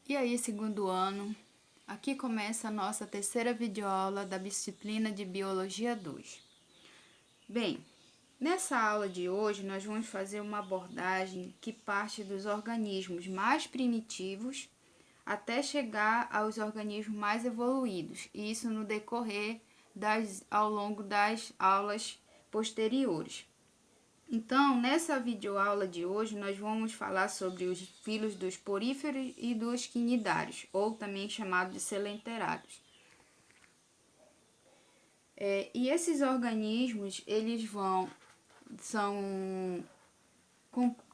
E aí, segundo ano, aqui começa a nossa terceira videoaula da disciplina de Biologia 2. Bem, nessa aula de hoje nós vamos fazer uma abordagem que parte dos organismos mais primitivos até chegar aos organismos mais evoluídos, e isso no decorrer ao longo das aulas posteriores. Então, nessa videoaula de hoje, nós vamos falar sobre os filos dos poríferos e dos quinidários, ou também chamados de selenterados. E esses organismos,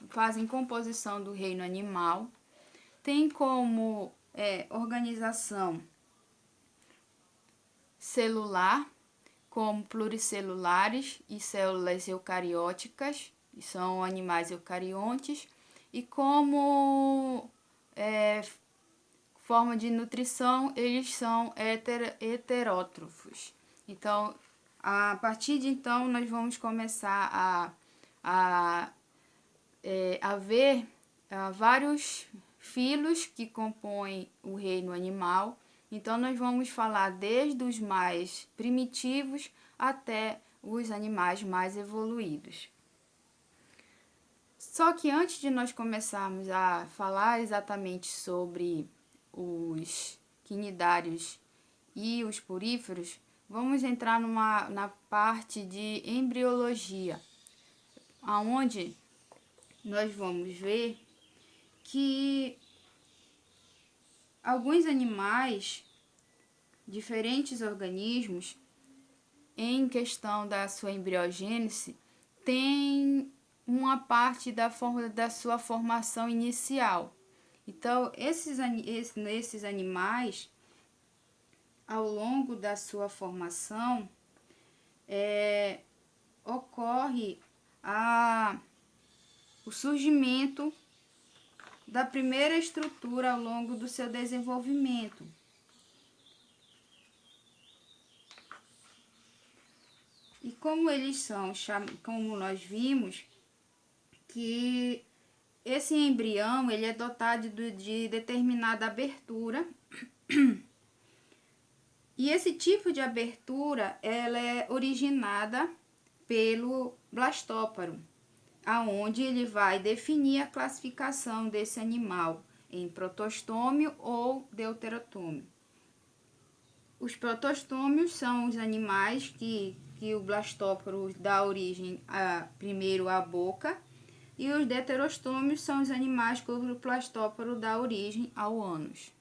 fazem composição do reino animal, tem como organização celular, como pluricelulares e células eucarióticas, que são animais eucariontes, e como forma de nutrição, eles são heterótrofos. Então, a partir de então, nós vamos começar a ver vários filos que compõem o reino animal. Então, nós vamos falar desde os mais primitivos até os animais mais evoluídos. Só que antes de nós começarmos a falar exatamente sobre os quinidários e os poríferos, vamos entrar na parte de embriologia, aonde nós vamos ver que alguns animais, diferentes organismos, em questão da sua embriogênese, têm uma parte da sua formação inicial. Então, esses animais, ao longo da sua formação, ocorre o surgimento da primeira estrutura ao longo do seu desenvolvimento. E como como nós vimos, que esse embrião ele é dotado de determinada abertura, e esse tipo de abertura ela é originada pelo blastóparo, aonde ele vai definir a classificação desse animal em protostômio ou deuterotômio. Os protostômios são os animais que o blastóporo dá origem primeiro à boca, e os deuterostômios são os animais que o blastóporo dá origem ao ânus.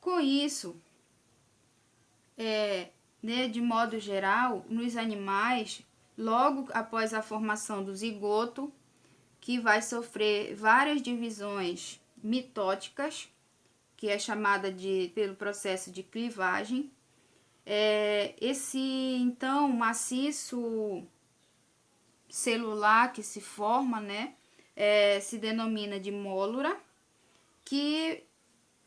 Com isso, de modo geral, nos animais, logo após a formação do zigoto, que vai sofrer várias divisões mitóticas, que é chamada pelo processo de clivagem, esse então maciço celular que se forma, se denomina de mólula, que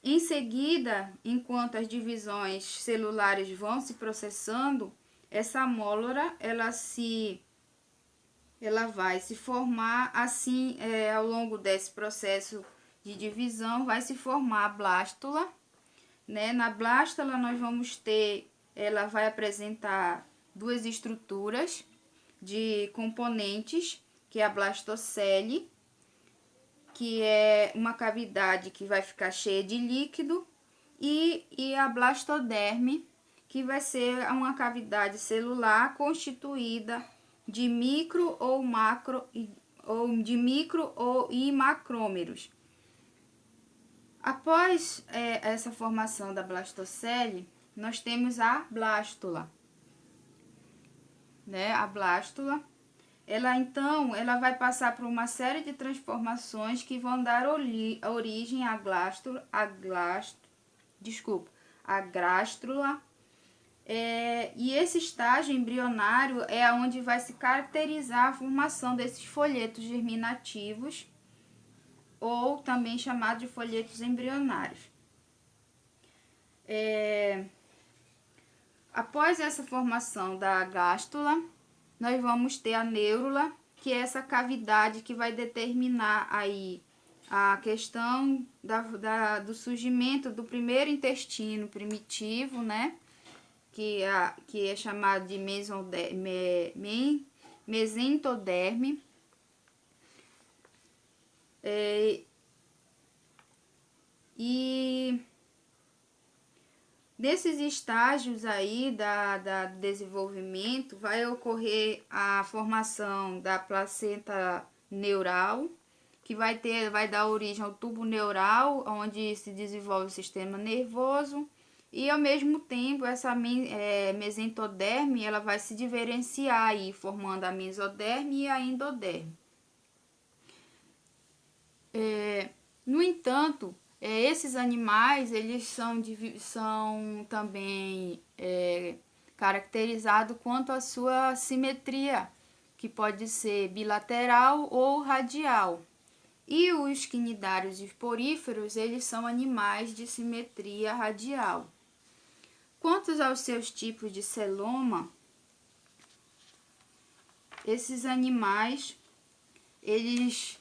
em seguida, enquanto as divisões celulares vão se processando, essa mólula ela vai se formar assim, ao longo desse processo de divisão, vai se formar a blástula. Na blástula nós vamos ter, ela vai apresentar duas estruturas de componentes, que é a blastocele, que é uma cavidade que vai ficar cheia de líquido, e a blastoderme, que vai ser uma cavidade celular constituída de micro e macrômeros. Após essa formação da blastocele, nós temos a blástula. A blástula, ela vai passar por uma série de transformações que vão dar origem à grástrula. E esse estágio embrionário é onde vai se caracterizar a formação desses folhetos germinativos, ou também chamado de folhetos embrionários. Após essa formação da gástula, nós vamos ter a neurula, que é essa cavidade que vai determinar aí a questão do surgimento do primeiro intestino primitivo, né? Que é chamado de mesentoderme. E nesses estágios aí da desenvolvimento vai ocorrer a formação da placenta neural, que vai dar origem ao tubo neural, onde se desenvolve o sistema nervoso, e ao mesmo tempo essa mesentoderme ela vai se diferenciar aí, formando a mesoderme e a endoderme. No entanto, esses animais eles são também caracterizados quanto à sua simetria, que pode ser bilateral ou radial. E os quinidários e poríferos, eles são animais de simetria radial. Quanto aos seus tipos de celoma, esses animais, eles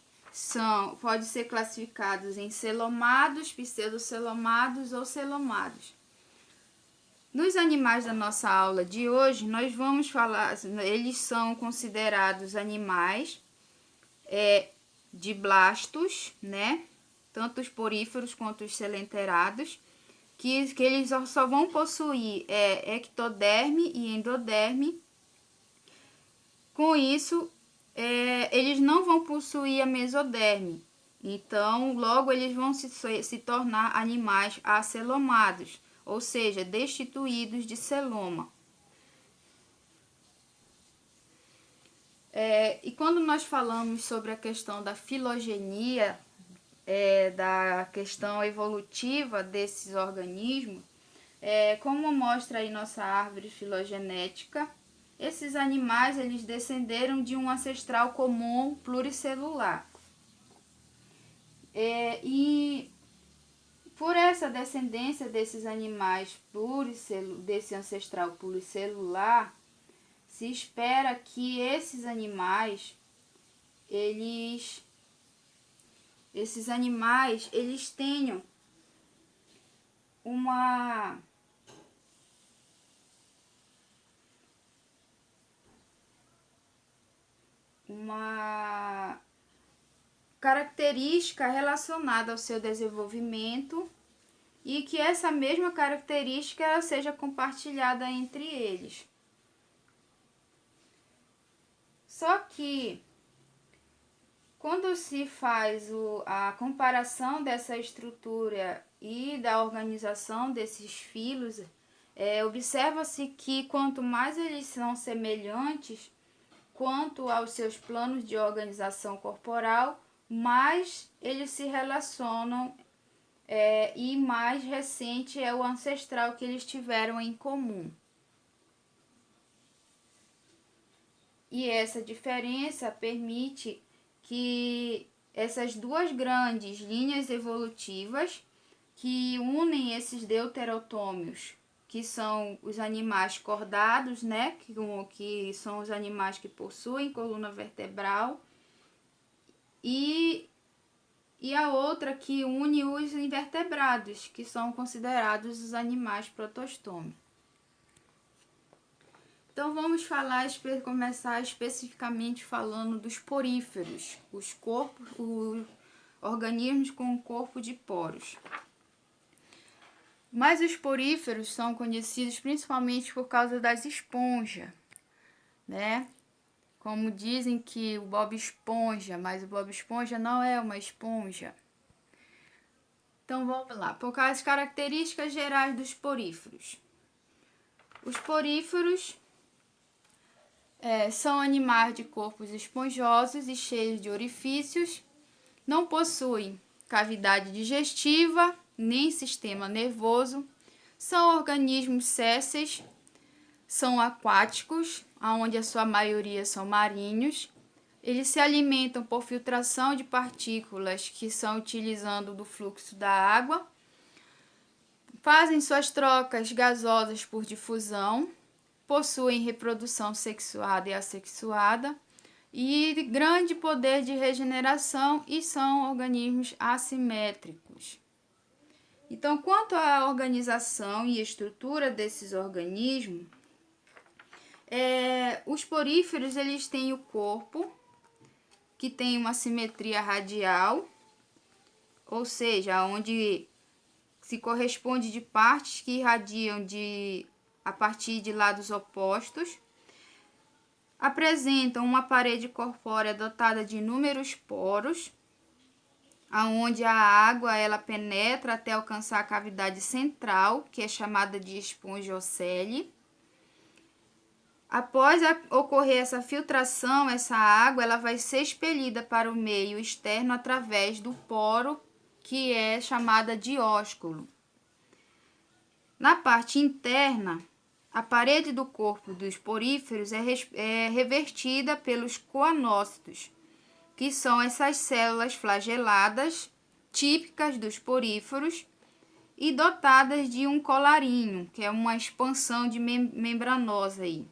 podem ser classificados em celomados, pseudocelomados ou celomados. Nos animais da nossa aula de hoje, nós vamos falar, eles são considerados animais de blastos, né? Tanto os poríferos quanto os celenterados, que eles só vão possuir ectoderme e endoderme. Com isso, eles não vão possuir a mesoderme. Então, logo eles vão se tornar animais acelomados, ou seja, destituídos de celoma. E quando nós falamos sobre a questão da filogenia, da questão evolutiva desses organismos, como mostra aí nossa árvore filogenética, esses animais eles descenderam de um ancestral comum pluricelular. E por essa descendência desses animais desse ancestral pluricelular, se espera que esses animais eles tenham uma característica relacionada ao seu desenvolvimento e que essa mesma característica seja compartilhada entre eles. Só que quando se faz a comparação dessa estrutura e da organização desses filos, observa-se que quanto mais eles são semelhantes quanto aos seus planos de organização corporal, mais eles se relacionam e mais recente é o ancestral que eles tiveram em comum. E essa diferença permite que essas duas grandes linhas evolutivas que unem esses deuterotômios, que são os animais cordados, né, que são os animais que possuem coluna vertebral, e a outra que une os invertebrados, que são considerados os animais protostômicos. Então vamos começar especificamente falando dos poríferos, os organismos com corpo de poros. Mas os poríferos são conhecidos principalmente por causa das esponjas, né? Como dizem que o Bob Esponja, mas o Bob Esponja não é uma esponja. Então vamos lá, por causa das características gerais dos poríferos. Os poríferos são animais de corpos esponjosos e cheios de orifícios, não possuem cavidade digestiva, nem sistema nervoso, são organismos sésseis, são aquáticos, onde a sua maioria são marinhos. Eles se alimentam por filtração de partículas que são utilizando do fluxo da água, fazem suas trocas gasosas por difusão, possuem reprodução sexuada e assexuada e grande poder de regeneração e são organismos assimétricos. Então, quanto à organização e estrutura desses organismos, os poríferos eles têm o corpo, que tem uma simetria radial, ou seja, onde se corresponde de partes que irradiam a partir de lados opostos. Apresentam uma parede corpórea dotada de inúmeros poros, aonde a água ela penetra até alcançar a cavidade central, que é chamada de espongiocele. Após ocorrer essa filtração, essa água ela vai ser expelida para o meio externo através do poro, que é chamada de ósculo. Na parte interna, a parede do corpo dos poríferos é revertida pelos coanócitos, que são essas células flageladas típicas dos poríferos e dotadas de um colarinho, que é uma expansão de membranosa aí.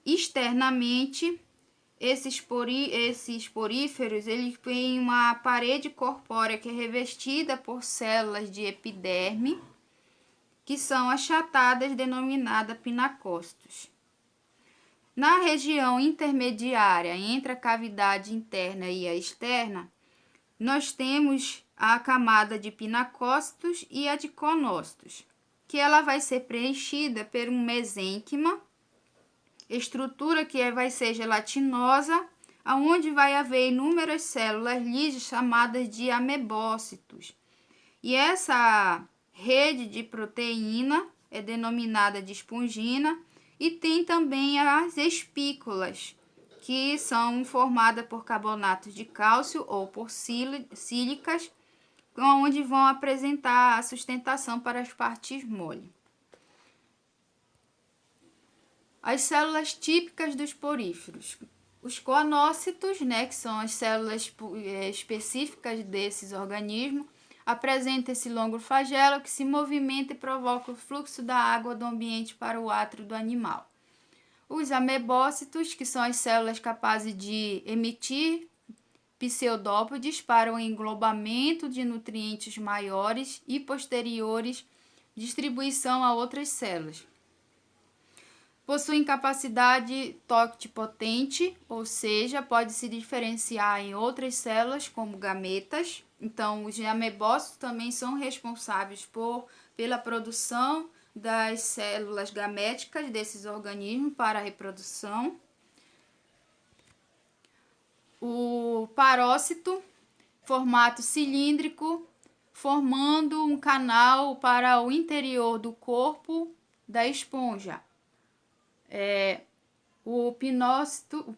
Externamente, esses poríferos eles têm uma parede corpórea que é revestida por células de epiderme, que são achatadas, denominadas pinacócitos. Na região intermediária entre a cavidade interna e a externa, nós temos a camada de pinacócitos e a de conócitos, que ela vai ser preenchida por um mesênquima, estrutura que vai ser gelatinosa, aonde vai haver inúmeras células lisas chamadas de amebócitos. E essa rede de proteína é denominada de espongina e tem também as espículas, que são formadas por carbonatos de cálcio ou por sílicas, onde vão apresentar a sustentação para as partes mole. As células típicas dos poríferos. Os coanócitos, que são as células específicas desses organismos, apresentam esse longo flagelo que se movimenta e provoca o fluxo da água do ambiente para o átrio do animal. Os amebócitos, que são as células capazes de emitir pseudópodes para o englobamento de nutrientes maiores e posteriores distribuição a outras células. Possuem capacidade toctipotente, ou seja, pode se diferenciar em outras células como gametas. Então, os amebócitos também são responsáveis pela produção das células gaméticas desses organismos para a reprodução. O parócito, formato cilíndrico, formando um canal para o interior do corpo da esponja. O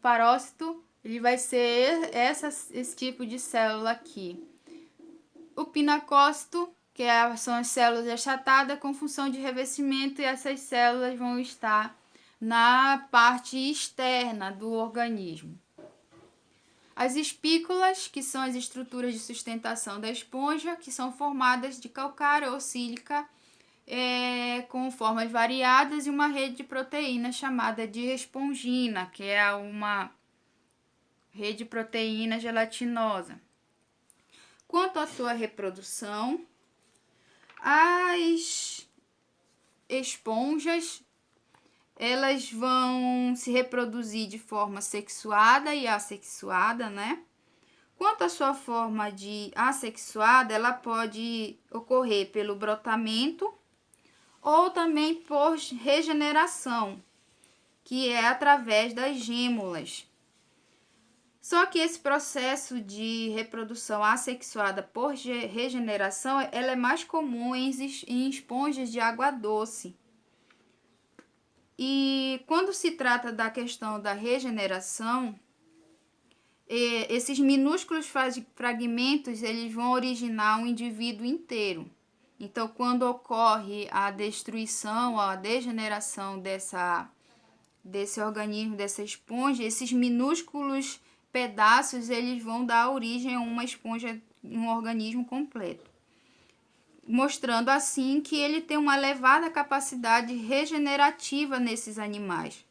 parócito, ele vai ser esse tipo de célula aqui. O pinacócito, que são as células achatadas com função de revestimento, e essas células vão estar na parte externa do organismo. As espículas, que são as estruturas de sustentação da esponja, que são formadas de calcário ou sílica, com formas variadas e uma rede de proteínas chamada de espongina, que é uma rede de proteína gelatinosa. Quanto à sua reprodução, as esponjas elas vão se reproduzir de forma sexuada e assexuada, Quanto à sua forma de assexuada, ela pode ocorrer pelo brotamento ou também por regeneração, que é através das gêmulas. Só que esse processo de reprodução assexuada por regeneração, ela é mais comum em esponjas de água doce. E quando se trata da questão da regeneração, esses minúsculos fragmentos eles vão originar um indivíduo inteiro. Então, quando ocorre a destruição, a degeneração desse organismo, dessa esponja, esses minúsculos pedaços eles vão dar origem a uma esponja, um organismo completo. mostrando assim que ele tem uma elevada capacidade regenerativa nesses animais,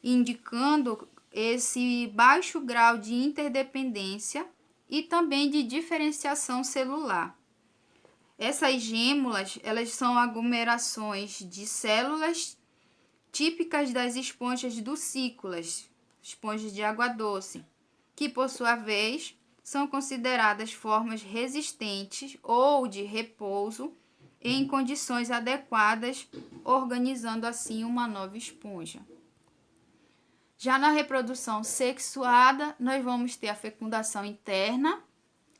indicando esse baixo grau de interdependência e também de diferenciação celular. Essas gêmulas, elas são aglomerações de células típicas das esponjas ducícolas, esponjas de água doce, que por sua vez são consideradas formas resistentes ou de repouso em condições adequadas, organizando assim uma nova esponja. Já na reprodução sexuada, nós vamos ter a fecundação interna,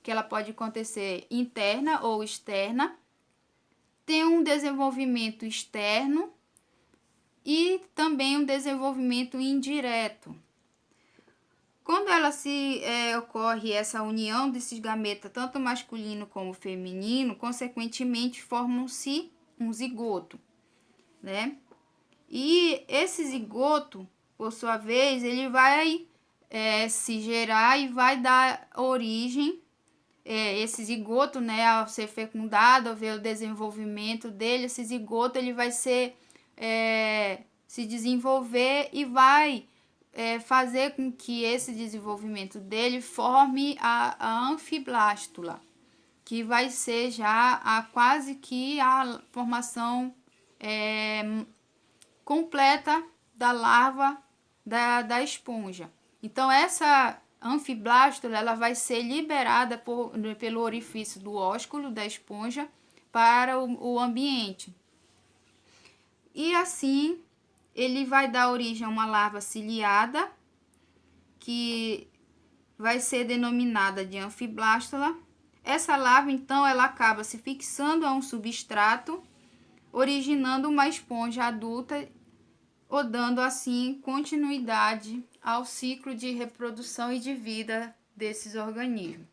que ela pode acontecer interna ou externa, tem um desenvolvimento externo e também um desenvolvimento indireto. Quando ocorre essa união desses gametas, tanto masculino como feminino, consequentemente formam-se um zigoto, né? E esse zigoto, por sua vez, ele vai se gerar e vai dar origem, esse zigoto, né, ao ser fecundado, ao ver o desenvolvimento dele, esse zigoto ele vai se desenvolver e vai fazer com que esse desenvolvimento dele forme a anfiblástula, que vai ser já quase que a formação completa da larva da esponja. Então, essa anfiblástula ela vai ser liberada pelo orifício do ósculo da esponja para o ambiente. E assim, ele vai dar origem a uma larva ciliada, que vai ser denominada de anfiblástula. Essa larva, então, ela acaba se fixando a um substrato, originando uma esponja adulta, ou dando assim continuidade ao ciclo de reprodução e de vida desses organismos.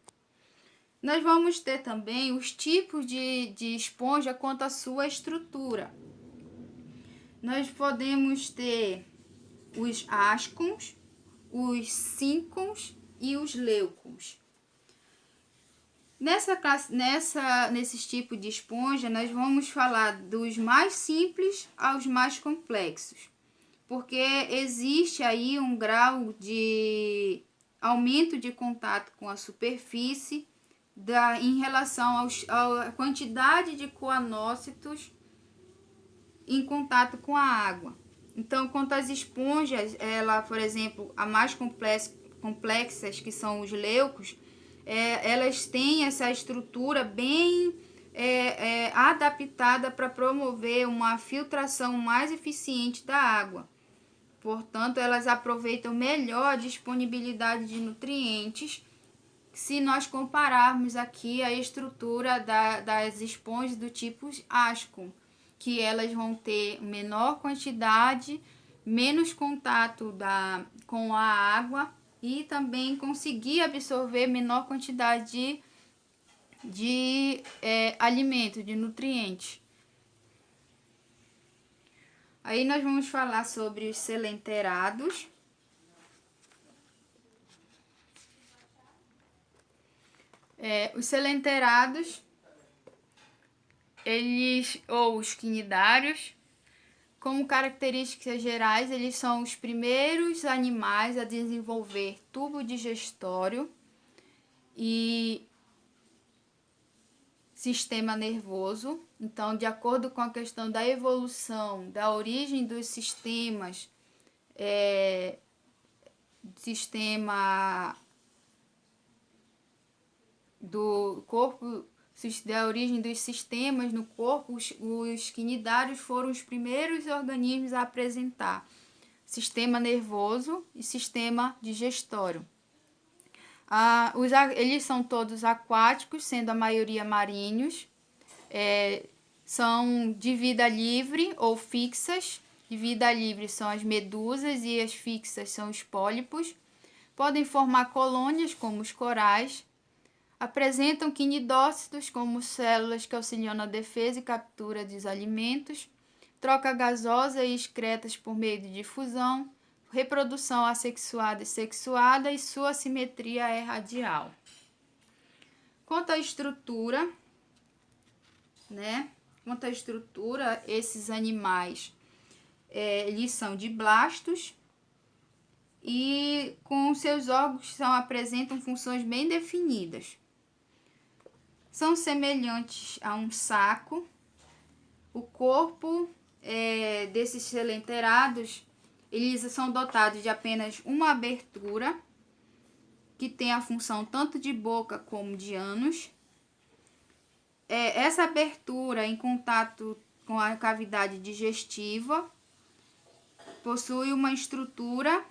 Nós vamos ter também os tipos de esponja quanto à sua estrutura. Nós podemos ter os ascons, os síncons e os leucons. Nesses tipos de esponja, nós vamos falar dos mais simples aos mais complexos, porque existe aí um grau de aumento de contato com a superfície em relação à quantidade de coanócitos em contato com a água. Então, quanto às esponjas, por exemplo, a mais complexas, que são os leucos, elas têm essa estrutura bem adaptada para promover uma filtração mais eficiente da água. Portanto, elas aproveitam melhor a disponibilidade de nutrientes se nós compararmos aqui a estrutura das esponjas do tipo ascon, que elas vão ter menor quantidade, menos contato com a água e também conseguir absorver menor quantidade de alimento, de nutrientes. Aí nós vamos falar sobre os selenterados. Os selenterados, ou os quinidários, como características gerais, eles são os primeiros animais a desenvolver tubo digestório e sistema nervoso. Então, de acordo com a questão da evolução, da origem dos sistemas, sistema do corpo, da origem dos sistemas no corpo, os quinidários foram os primeiros organismos a apresentar sistema nervoso e sistema digestório. Eles são todos aquáticos, sendo a maioria marinhos, são de vida livre ou fixas. De vida livre são as medusas e as fixas são os pólipos. Podem formar colônias como os corais. Apresentam quinidócitos como células que auxiliam na defesa e captura dos alimentos, troca gasosa e excretas por meio de difusão, reprodução assexuada e sexuada e sua simetria é radial. Quanto à estrutura, né? Quanto à estrutura, esses animais, eles são de blastos e com seus órgãos apresentam funções bem definidas. São semelhantes a um saco. O corpo desses selenterados, eles são dotados de apenas uma abertura, que tem a função tanto de boca como de ânus. Essa abertura em contato com a cavidade digestiva possui uma estrutura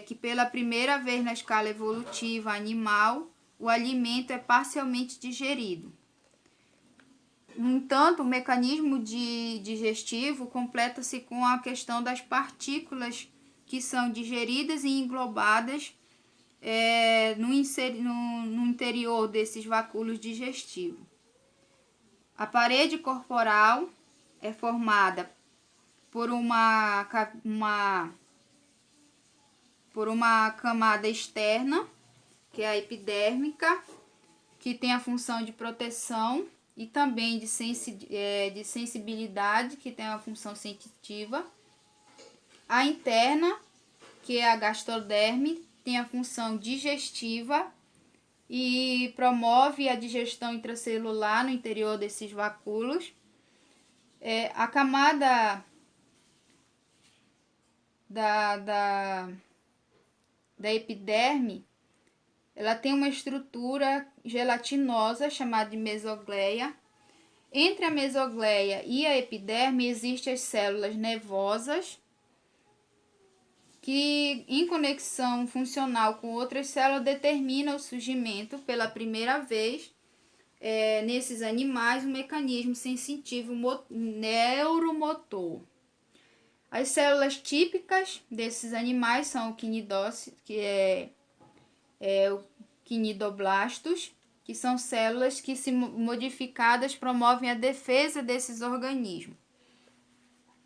que pela primeira vez na escala evolutiva animal, o alimento é parcialmente digerido. No entanto, o mecanismo digestivo completa-se com a questão das partículas que são digeridas e englobadas no interior desses vacúolos digestivos. A parede corporal é formada por uma camada externa, que é a epidérmica, que tem a função de proteção e também de sensibilidade, que tem a função sensitiva. A interna, que é a gastroderme, tem a função digestiva e promove a digestão intracelular no interior desses vacúolos. A camada da epiderme, ela tem uma estrutura gelatinosa chamada de mesogleia. Entre a mesogleia e a epiderme existem as células nervosas, que em conexão funcional com outras células determina o surgimento pela primeira vez nesses animais um mecanismo sensitivo neuromotor. As células típicas desses animais são o quinidoblastos, que são células que, se modificadas, promovem a defesa desses organismos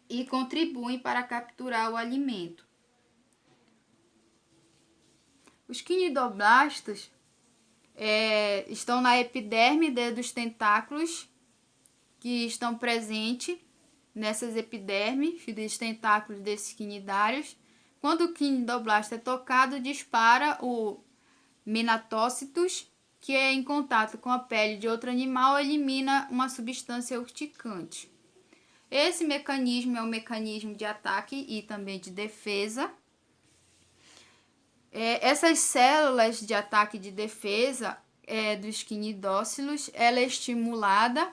e contribuem para capturar o alimento. Os quinidoblastos estão na epiderme dos tentáculos, que estão presentes nessas epidermes dos tentáculos desses quinidários. Quando o quinidoblasto é tocado, dispara o menatócitos, que em contato com a pele de outro animal elimina uma substância urticante. Esse mecanismo é um mecanismo de ataque e também de defesa. Essas células de ataque e de defesa dos quinidócilos, ela é estimulada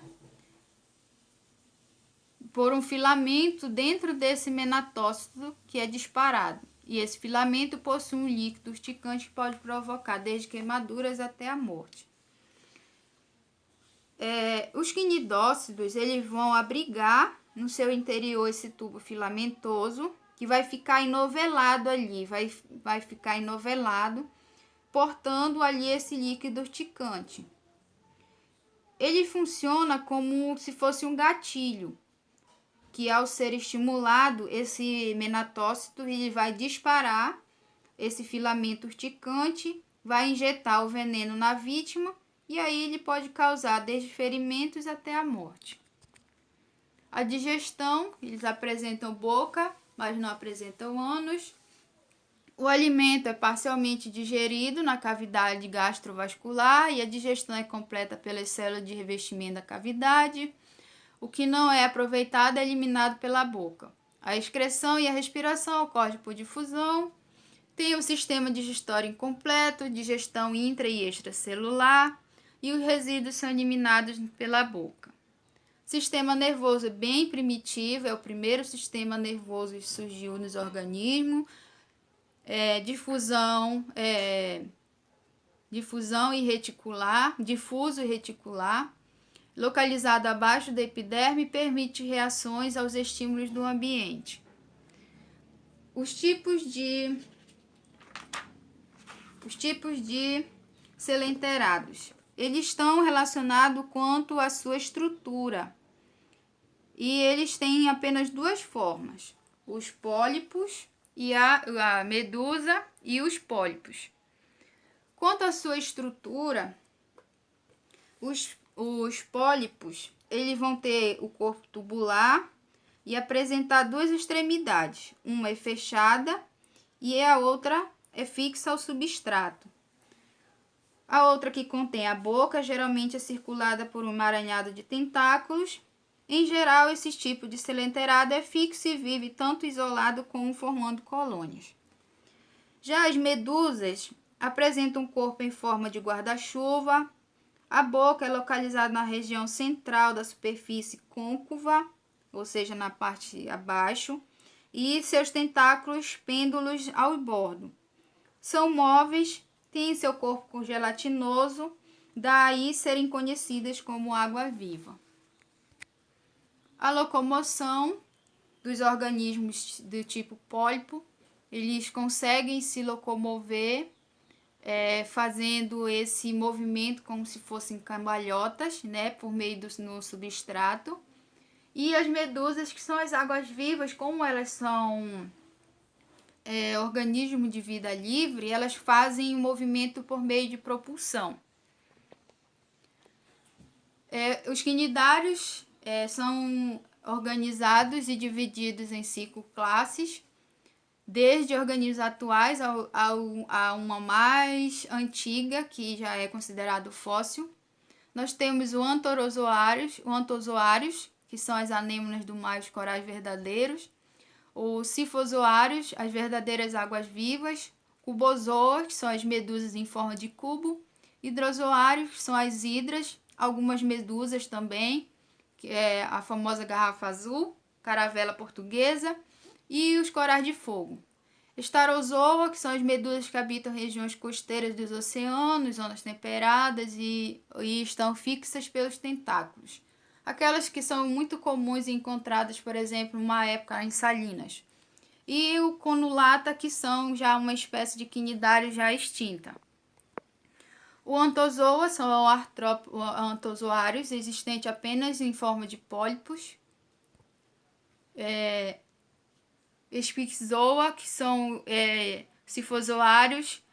por um filamento dentro desse menatócito que é disparado. E esse filamento possui um líquido urticante que pode provocar desde queimaduras até a morte. Os quinidócitos, eles vão abrigar no seu interior esse tubo filamentoso, que vai ficar enovelado ali, vai ficar enovelado, portando ali esse líquido urticante. Ele funciona como se fosse um gatilho, que ao ser estimulado, esse menatócito ele vai disparar esse filamento urticante, vai injetar o veneno na vítima e aí ele pode causar desde ferimentos até a morte. A digestão, eles apresentam boca, mas não apresentam ânus. O alimento é parcialmente digerido na cavidade gastrovascular e a digestão é completa pelas células de revestimento da cavidade. O que não é aproveitado é eliminado pela boca. A excreção e a respiração ocorrem por difusão. Tem o sistema digestório incompleto, digestão intra e extracelular, e os resíduos são eliminados pela boca. Sistema nervoso é bem primitivo, é o primeiro sistema nervoso que surgiu nos organismos. Difusão e reticular, difuso e reticular, localizado abaixo da epiderme, permite reações aos estímulos do ambiente. Os tipos de selenterados. Eles estão relacionados quanto à sua estrutura. E eles têm apenas duas formas: os pólipos e a medusa e os pólipos. Quanto à sua estrutura, os pólipos, eles vão ter o corpo tubular e apresentar duas extremidades. Uma é fechada e a outra é fixa ao substrato. A outra que contém a boca, geralmente é circulada por um emaranhado de tentáculos. Em geral, esse tipo de celenterado é fixo e vive tanto isolado como formando colônias. Já as medusas apresentam um corpo em forma de guarda-chuva. A boca é localizada na região central da superfície côncava, ou seja, na parte abaixo, e seus tentáculos pêndulos ao bordo. São móveis, têm seu corpo gelatinoso, daí serem conhecidas como água-viva. A locomoção dos organismos do tipo pólipo, eles conseguem se locomover fazendo esse movimento como se fossem cambalhotas, né, por meio no substrato. E as medusas, que são as águas-vivas, como elas são organismo de vida livre, elas fazem o movimento por meio de propulsão. Os quinidários são organizados e divididos em 5 classes, desde organismos atuais a uma mais antiga, que já é considerado fóssil. Nós temos o ontozoários, que são as anêmonas do mar e os corais verdadeiros. Os sifozoários, as verdadeiras águas-vivas. Cubozoas, que são as medusas em forma de cubo. Hidrozoários, que são as hidras. Algumas medusas também, que é a famosa garrafa azul, caravela portuguesa, e os corais de fogo. Estarozoa, que são as medusas que habitam regiões costeiras dos oceanos, zonas temperadas e estão fixas pelos tentáculos. Aquelas que são muito comuns e encontradas, por exemplo, numa época em salinas. E o conulata, que são já uma espécie de quinidário já extinta. O ontozoa são ontozoários existentes apenas em forma de pólipos. Espizoa, que são sifozoários,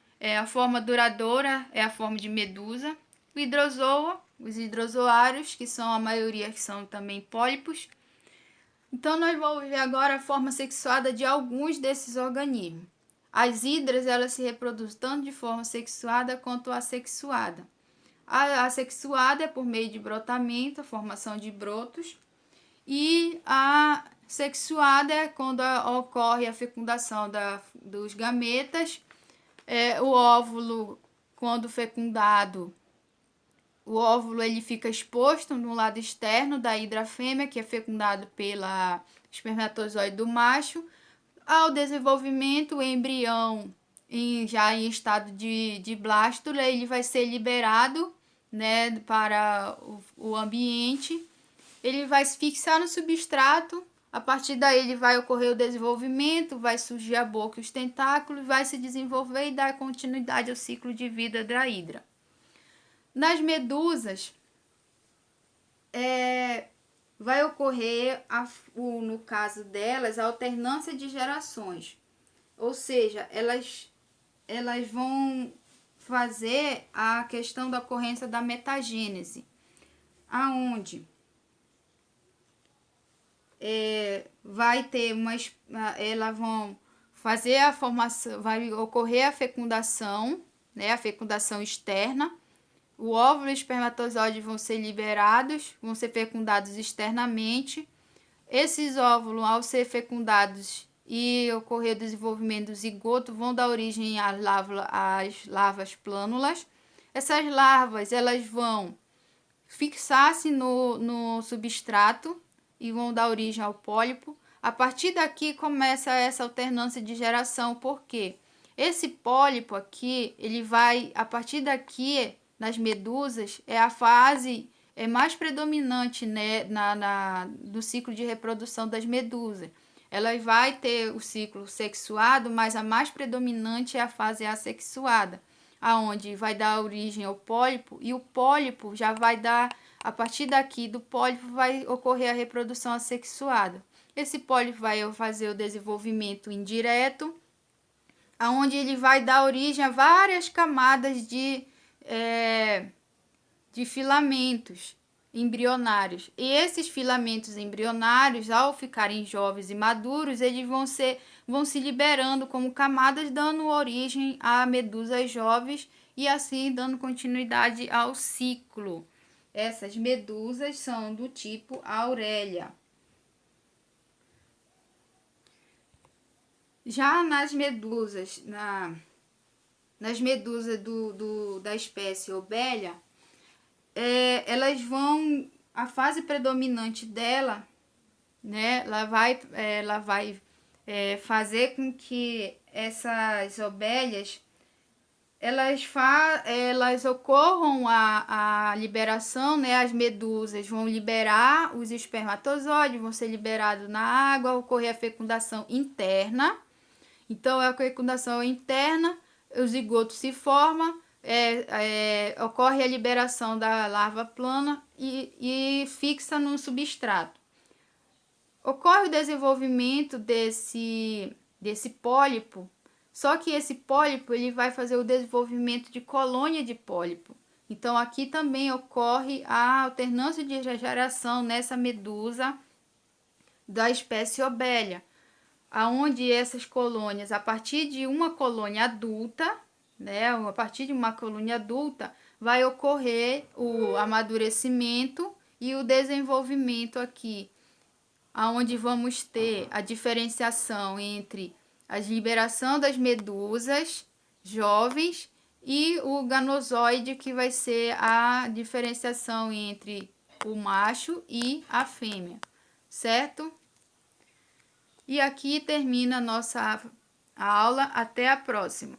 a forma duradoura é a forma de medusa. O hidrozoa, os hidrozoários, que são a maioria que são também pólipos. Então, nós vamos ver agora a forma sexuada de alguns desses organismos. As hidras, elas se reproduzem tanto de forma sexuada quanto assexuada. A assexuada é por meio de brotamento, a formação de brotos. E a sexuada é quando ocorre a fecundação dos gametas. O óvulo, quando fecundado, o óvulo ele fica exposto no lado externo da hidra fêmea, que é fecundado pela espermatozoide do macho. Ao desenvolvimento, o embrião, já em estado de blástula, ele vai ser liberado, né, para o ambiente. Ele vai se fixar no substrato. A partir daí ele vai ocorrer o desenvolvimento, vai surgir a boca e os tentáculos, vai se desenvolver e dar continuidade ao ciclo de vida da hidra. Nas medusas, vai ocorrer, no caso delas, a alternância de gerações. Ou seja, elas vão fazer a questão da ocorrência da metagênese, aonde vai ter elas vão fazer a formação, vai ocorrer a fecundação, né, a fecundação externa. O óvulo e o espermatozoide vão ser liberados, vão ser fecundados externamente. Esses óvulos, ao ser fecundados e ocorrer o desenvolvimento do zigoto, vão dar origem às larvas plânulas. Essas larvas, elas vão fixar-se no substrato e vão dar origem ao pólipo. A partir daqui começa essa alternância de geração, porque esse pólipo aqui, ele vai, a partir daqui, nas medusas, é a fase mais predominante, né, do ciclo de reprodução das medusas. Ela vai ter o ciclo sexuado, mas a mais predominante é a fase assexuada, aonde vai dar origem ao pólipo, e o pólipo já vai dar, a partir daqui do pólipo vai ocorrer a reprodução assexuada. Esse pólipo vai fazer o desenvolvimento indireto, aonde ele vai dar origem a várias camadas de filamentos embrionários. E esses filamentos embrionários, ao ficarem jovens e maduros, eles vão se liberando como camadas, dando origem a medusas jovens e assim dando continuidade ao ciclo. Essas medusas são do tipo Aurélia. Já nas medusas, nas medusas da espécie Obelia, elas vão, a fase predominante dela, né, ela vai fazer com que essas obélias elas ocorram a liberação, né? As medusas vão liberar os espermatozoides, vão ser liberados na água, ocorrer a fecundação interna. Então, a fecundação interna, o zigoto se forma, ocorre a liberação da larva plana e fixa no substrato. Ocorre o desenvolvimento desse pólipo, só que esse pólipo ele vai fazer o desenvolvimento de colônia de pólipo. Então, aqui também ocorre a alternância de geração nessa medusa da espécie Obelia, aonde essas colônias, a partir de uma colônia adulta, né, a partir de uma colônia adulta, vai ocorrer o amadurecimento e o desenvolvimento aqui, aonde vamos ter a diferenciação entre a liberação das medusas jovens e o ganozoide, que vai ser a diferenciação entre o macho e a fêmea, certo? E aqui termina a nossa aula. Até a próxima.